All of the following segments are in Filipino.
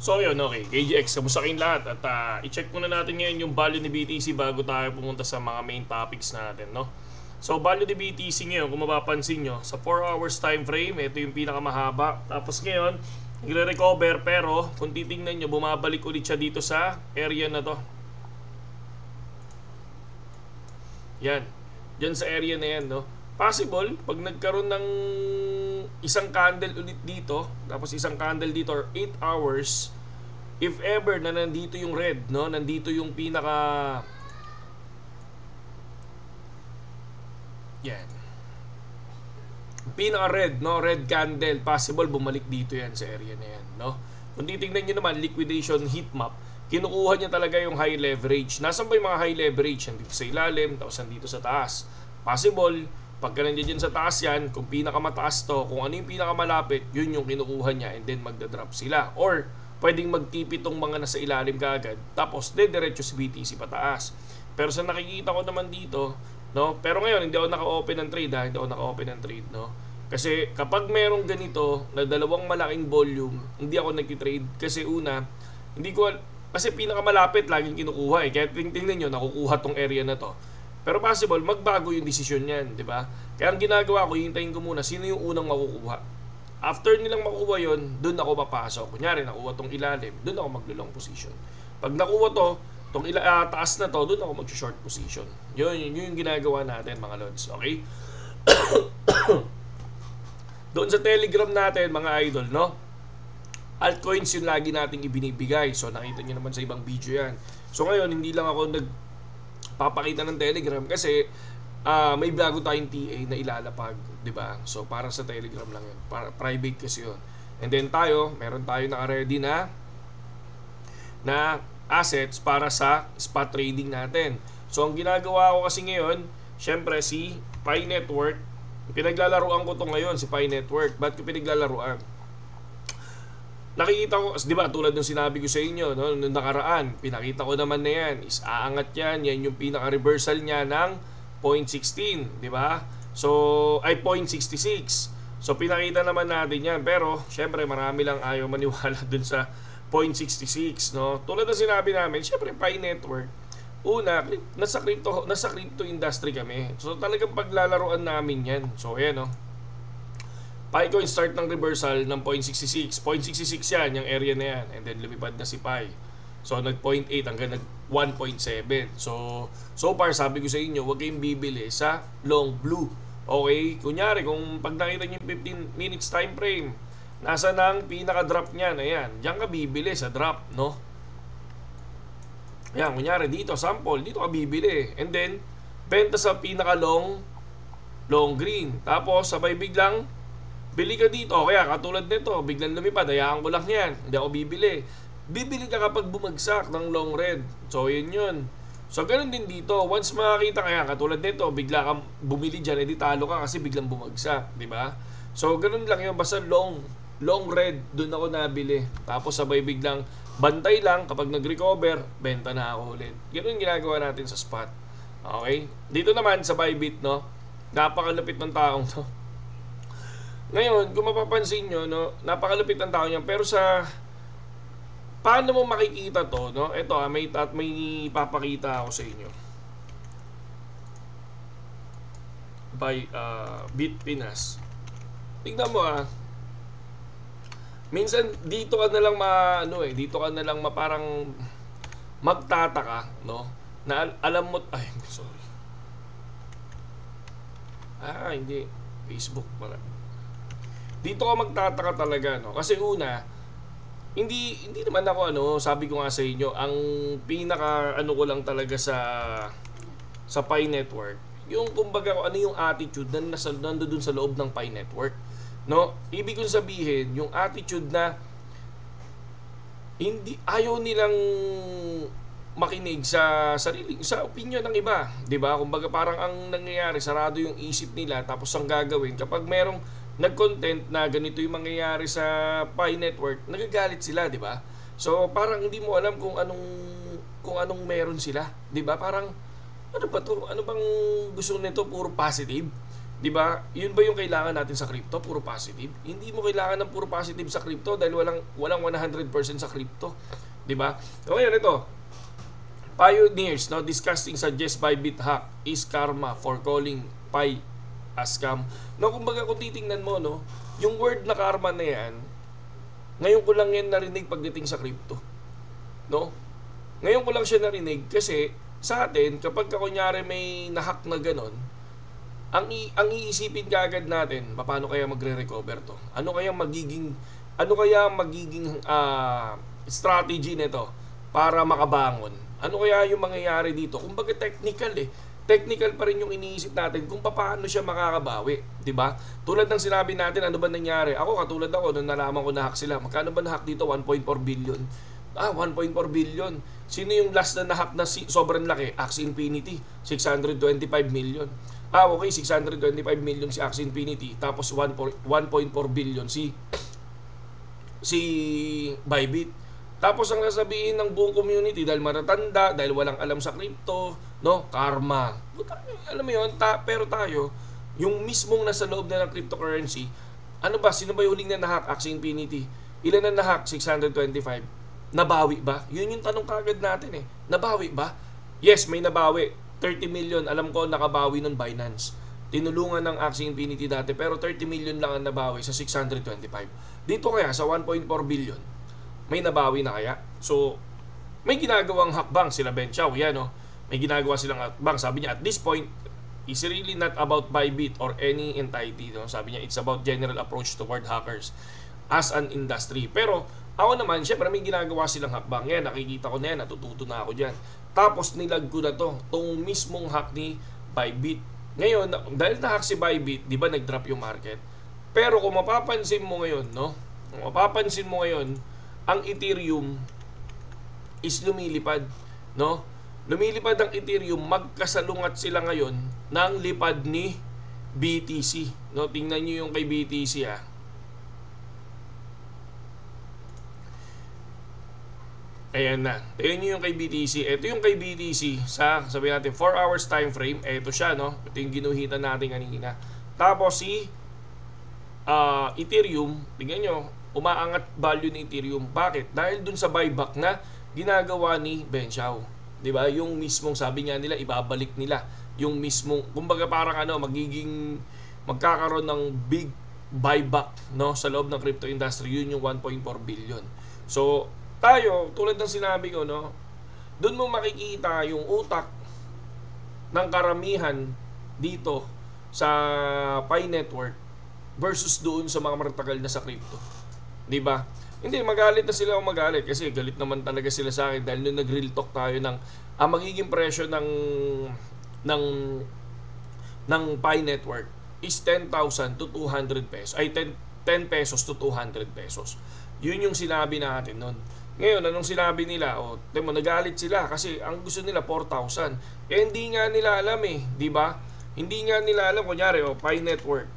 So yun, okay. KGX, kamusta kayong lahat? At i-check muna natin ngayon yung value ni BTC bago tayo pumunta sa mga main topics natin, no? So value ni BTC ngayon, kung mapapansin nyo, sa 4 hours time frame, ito yung pinakamahaba. Tapos ngayon, nagre-recover, pero kung titingnan nyo, bumabalik ulit siya dito sa area na to. Yan. Diyan sa area na yan, no? Possible, pag nagkaroon ng isang candle ulit dito, tapos isang candle dito or 8 hours, if ever na nandito yung red, no? Nandito yung pinaka yan. Pinaka red, no? Red candle, possible bumalik dito yan sa area na yan, no? Kung titingnan niyo naman liquidation heat map, kinukuha niya talaga yung high leverage. Nasaan ba yung mga high leverage? Nandito sa ilalim, tapos nandito sa taas. Possible, pagka nandiyan dyan sa taas yan, kung pinakamataas to, kung ano yung pinakamalapit, yun yung kinukuha niya and then magdadrop sila. Or, pwedeng magtipi tong mga nasa ilalim kaagad, tapos dediretso si BTC pataas. Pero sa nakikita ko naman dito, no? Pero ngayon, hindi ako naka-open ng trade, ha? Hindi ako naka-open ng trade, no? Kasi kapag merong ganito, na dalawang malaking volume, hindi ako nagtitrade. Kasi una, hindi ko, kasi pinakamalapit laging kinukuha eh. Kaya tingnan nyo, nakukuha tong area na to. Pero possible, magbago yung desisyon niyan, di ba? Kaya ang ginagawa ko, hintayin ko muna sino yung unang makukuha. After nilang makuha yon, doon ako papasok. Kunyari, nakuha tong ilalim, doon ako maglo-long position. Pag nakuha to, tong taas na to, doon ako mag-short position. Yun yung ginagawa natin, mga lods. Okay? Doon sa Telegram natin, mga idol, no? Altcoins yung lagi nating ibinibigay. So, nakita nyo naman sa ibang video yan. So, ngayon, hindi lang ako papakita ng Telegram kasi may bago tayong TA na ilalapag, 'di ba? So para sa Telegram lang 'yun, para private kasi 'yun. And then meron tayo naka-ready na assets para sa spot trading natin. So ang ginagawa ko kasi ngayon, syempre si Pi Network, pinaglalaruan ko 'to ngayon si Pi Network. Bakit ko pinaglalaruan? Nakikita ko, di ba, tulad ng sinabi ko sa inyo, no, nung nakaraan, pinakita ko naman na yan, is aangat yan yung pinaka-reversal niya ng 0.16, di ba? So, ay 0.66. So, pinakita naman natin yan, pero, syempre, marami lang ayaw maniwala dun sa 0.66, no? Tulad ng sinabi namin, syempre, Pi Network, una, nasa crypto industry kami. So, talagang paglalaroan namin yan. So, ayan, no? Picoin start ng reversal ng 0.66. 0.66 yan, yung area na yan. And then lumipad na si Pi. So nag 0.8 hanggang nag 1.7. So far sabi ko sa inyo, huwag kayong bibili sa long blue. Okay? Kunyari, kung pag nakita nyo yung 15 minutes time frame, nasa nang pinaka-drop niyan, ayan. Diyan ka bibili sa drop, no? Ayan, kunyari dito, sample, dito ka bibili. And then, benta sa pinaka-long green. Tapos, sabay biglang bili ka dito, kaya katulad nito, biglang lumipad, hayaan ko lang yan, hindi ako bibili. Bibili ka kapag bumagsak ng long red. So, yun. So, ganun din dito. Once makakita kaya, katulad nito, bigla kang bumili dyan, edi talo ka kasi biglang bumagsak, di ba? So, ganun lang yun. Basta long red, dun ako nabili. Tapos, sabay biglang bantay lang, kapag nag-recover, benta na ako ulit. Ganun ginagawa natin sa spot. Okay? Dito naman, sa Bybit, no? Napakalupit ng taong to. Ngayon, kung mapapansin nyo, no, napakalupit ng tao niyan. Pero sa paano mo makikita to, no? Ito, may papakita ako sa inyo. By Bitpinas. Tingnan mo minsan dito ka na lang dito ka na lang parang magtataka, no? Na alam mo, ay, sorry. Hindi. Facebook pala. Dito ka magtataka talaga, no? Kasi una, hindi naman ako sabi ko nga sa inyo, ang pinaka ko lang talaga sa Pi Network, yung kumbaga ano yung attitude na nandoon sa loob ng Pi Network, no? Ibig kong sabihin, yung attitude na ayaw nilang makinig sa opinion ng iba, 'di ba? Kumbaga parang ang nangyayari, sarado yung isip nila, tapos ang gagawin kapag merong nag-content na ganito yung mangyayari sa Pi Network, nagagalit sila, 'di ba? So parang hindi mo alam kung anong meron sila, 'di ba? Parang ano ba 'to? Ano bang gusto nito? Puro positive. 'Di ba? Yun ba yung kailangan natin sa crypto? Puro positive? Hindi mo kailangan ng puro positive sa crypto dahil walang 100% sa crypto. 'Di ba? So ngayon ito, pioneers, no, discussing suggest Bybit hack is karma for calling Pi a scam. No, kumbaga kung titingnan mo, no, yung word na karma na yan, ngayon ko lang yan narinig pagdating sa crypto. No? Ngayon ko lang siya narinig kasi sa atin, kapag kunyari may nahack na ganon, ang iisipin kaagad natin, paano kaya magre-recover to? Ano kaya magiging strategy nito para makabangon? Ano kaya yung mangyayari dito? Kumbaga technical Technical pa rin yung iniisip natin kung paano siya makakabawi, 'di ba? Tulad ng sinabi natin, ano ba nangyari? Katulad ako nung nalaman ko na hack sila. Magkano ba na-hack dito? 1.4 billion. 1.4 billion. Sino yung last na na-hack na sobrang laki? Axie Infinity, 625 million. Okay, 625 million si Axie Infinity, tapos 1.4 billion si Bybit. Tapos ang nasabihin ng buong community dahil matatanda, dahil walang alam sa crypto, no, karma. Alam mo yun, pero tayo, yung mismong nasa loob na ng cryptocurrency, sino ba yung huling na na-hack? Axie Infinity. Ilan na na-hack? 625. Nabawi ba? Yun yung tanong kagad natin Nabawi ba? Yes, may nabawi. 30 million, alam ko nakabawi ng Binance. Tinulungan ng Axie Infinity dati, pero 30 million lang ang nabawi sa 625. Dito kaya, sa 1.4 billion, may nabawi na kaya? So, may ginagawang hakbang sila Ben Chow, yan May ginagawa silang hakbang. Sabi niya, at this point, it's really not about Bybit or any entity. Sabi niya, it's about general approach toward hackers as an industry. Pero, ako naman, syempre may ginagawa silang hakbang. Yan, nakikita ko na yan, natututo na ako dyan. Tapos nilag ko na itong mismong hack ni Bybit. Ngayon, dahil na-hack si Bybit, di ba nag-drop yung market? Pero kung mapapansin mo ngayon, ang Ethereum is lumilipad, Lumilipad ang Ethereum, magkasalungat sila ngayon ng lipad ni BTC. Tingnan niyo yung kay BTC Ayan na. Tingnan nyo yung kay BTC. Ito yung kay BTC sa, sabihin natin, 4 hours time frame. Ito siya, Ito yung ginuhitan natin kanina. Tapos si Ethereum, tingnan nyo, umaangat value ni Ethereum. Bakit? Dahil dun sa buyback na ginagawa ni Ben Chow. Diba? Yung mismong sabi nga nila, ibabalik nila. Yung mismong, kumbaga parang magkakaroon ng big buyback sa loob ng crypto industry. Yun yung 1.4 billion. So, tayo, tulad ng sinabi ko, doon mo makikita yung utak ng karamihan dito sa Pi Network versus doon sa mga maratagal na sa crypto. 'Di ba? Hindi, magalit na sila o magalit kasi galit naman talaga sila sa akin dahil nung nag-real talk tayo ng magiging presyo ng Pi Network is 10,000 to 200 pesos. Ay, 10 pesos to 200 pesos. Yun yung sinabi natin noon. Ngayon, anong sinabi nila? Nagalit sila kasi ang gusto nila 4,000. Hindi nga nila alam di ba? Hindi nga nila alam, kunyari, Pi Network.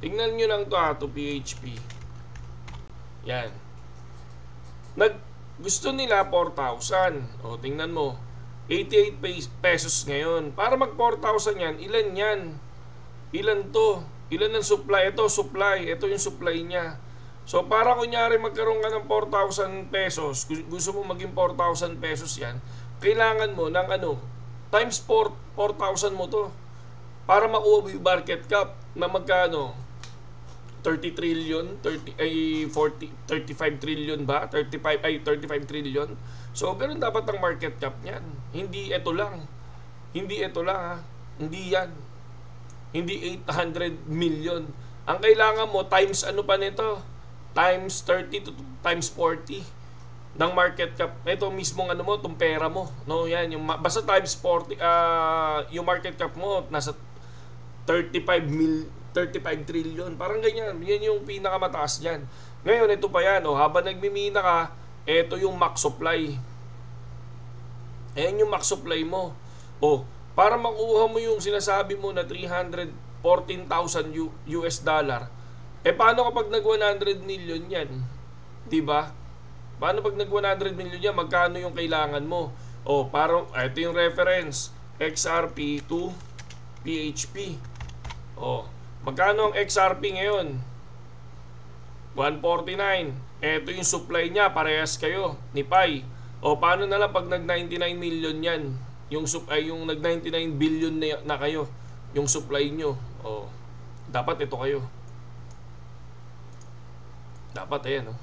Tingnan nyo lang to PHP. Yan. Gusto nila 4,000. Tingnan mo. 88 pesos ngayon. Para mag 4,000 yan, ilan yan? Ilan to? Ilan ang supply? Ito, supply. Ito yung supply niya. So, para kunyari magkaroon ka ng 4,000 pesos, gusto mo maging 4,000 pesos yan, kailangan mo ng times 4,000 mo to. Para makuha mo yung market cap na magkano? 30 trillion, 35 trillion ba? 35 trillion. So, ganun dapat ang market cap niyan. Hindi ito lang. Hindi yan. Hindi 800 million. Ang kailangan mo, times pa nito? Times 30 to times 40 ng market cap. Ito mismong itong pera mo. Yan. Basta times 40, yung market cap mo, nasa 35 trillion. Parang ganyan. Yan yung pinakamataas dyan. Ngayon, ito pa yan. Habang nagmimina ka, ito yung max supply. Ayan yung max supply mo. Para makuha mo yung sinasabi mo na 314,000 US dollar, paano kapag nag-100 million yan? Diba? Paano pag nag-100 million yan? Magkano yung kailangan mo? Parang, ito yung reference. XRP to PHP. Oh, magkano ang XRP ngayon? 149. Ito yung supply niya, parehas kayo ni Pi. O paano na lang pag nag 99 million yan? Yung yung nag 99 billion na kayo, yung supply nyo. O, dapat ito kayo. Dapat ayan, no?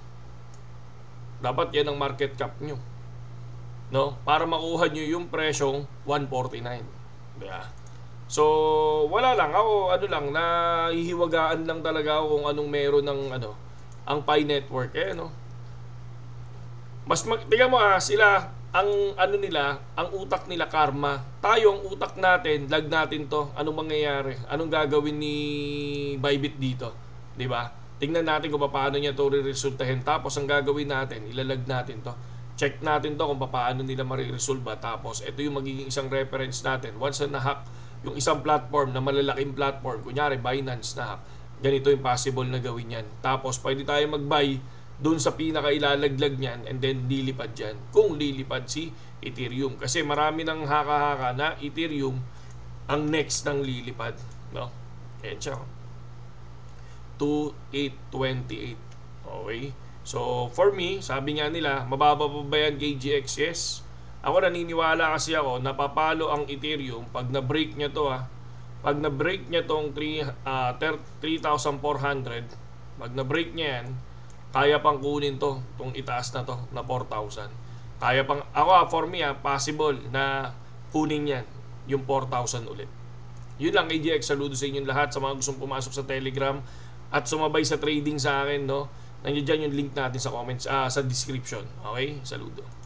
Dapat yan ang market cap nyo, no? Para makuha nyo yung presyong 149. Diba? So, wala lang. Ako, ano lang, nahihiwagaan lang talaga ako kung anong meron ng, ang Pi Network. No? Tingnan mo sila, ang nila, ang utak nila karma. Tayo, ang utak natin, lag natin to. Anong mangyayari? Anong gagawin ni Bybit dito? Diba? Tingnan natin kung paano niya to re-resultahin. Tapos, ang gagawin natin, ilalag natin to. Check natin to kung paano nila mariresolve. Tapos, ito yung magiging isang reference natin. Once na hack yung isang platform na malalaking platform, kunyari Binance na hack, ganito yung possible na gawin yan. Tapos pwede tayo mag-buy doon sa pinakailalaglag niyan and then lilipad dyan kung lilipad si Ethereum. Kasi marami ng haka-haka na Ethereum ang next ng lilipad. No? Ayan siya. 2828. Okay? So for me, sabi nga nila, mababa pa ba yan KGX? Yes. Ako naniniwala kasi ako, napapalo ang Ethereum pag na-break niya to Pag na-break niya tong 3,400, pag na-break niya yan, kaya pang kunin to, tong itaas na to, na 4,000. Kaya pang, ako for me possible na kunin yan, yung 4,000 ulit. Yun lang, AGX, saludo sa inyong lahat, sa mga gustong pumasok sa Telegram at sumabay sa trading sa akin, no? Nandiyan dyan yung link natin sa comments, sa description. Okay? Saludo.